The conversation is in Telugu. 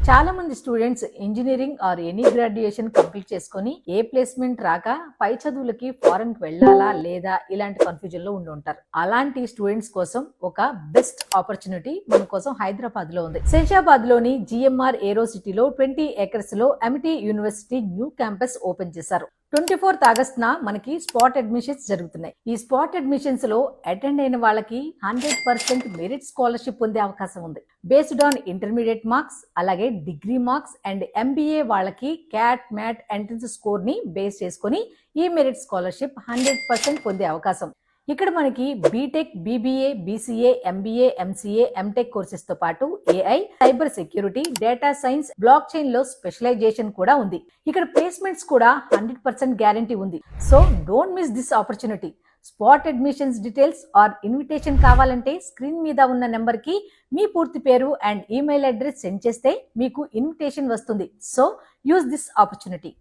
చాలా మంది students engineering or any graduation complete చేసుకొని ఏ ప్లేస్మెంట్ రాక పై చదువులకి ఫారెన్ కి వెళ్ళాలా లేదా ఇలాంటి కన్ఫ్యూజన్ లో ఉండి ఉంటారు. అలాంటి స్టూడెంట్స్ కోసం ఒక బెస్ట్ ఆపర్చునిటీ మన కోసం హైదరాబాద్ లో ఉంది. శంషాబాద్ లోని జిఎంఆర్ ఏరో సిటీలో 20 acres లో Amity university new campus open చేశారు. 24th ఆగస్ట్ మనకి స్పాట్ అడ్మిషన్స్ జరుగుతున్నాయి. ఈ స్పాట్ అడ్మిషన్స్ లో అటెండ్ అయిన వాళ్ళకి 100% మెరిట్ స్కాలర్షిప్ పొందే అవకాశం ఉంది. బేస్డ్ ఆన్ ఇంటర్మీడియట్ మార్క్స్, అలాగే డిగ్రీ మార్క్స్ అండ్ ఎంబీఏ వాళ్ళకి క్యాట్ మ్యాట్ ఎంట్రన్స్ స్కోర్ ని బేస్ చేసుకుని ఈ మెరిట్ స్కాలర్షిప్ 100% పొందే అవకాశం. ఇక్కడ మనకి BTech, BBA, BCA, MBA, MCA, MTech courses తో పాటు AI, cyber security, data science, blockchain లో స్పెషలైజేషన్ కూడా ఉంది. ఇక్కడ ప్లేస్మెంట్స్ కూడా 100% గ్యారంటీ ఉంది. So don't miss this opportunity. Spot admissions details or invitation కావాలంటే స్క్రీన్ మీద ఉన్న నెంబర్ కి మీ పూర్తి పేరు అండ్ ఈమెయిల్ అడ్రస్ సెండ్ చేస్తే మీకు ఇన్విటేషన్ వస్తుంది. So use this opportunity.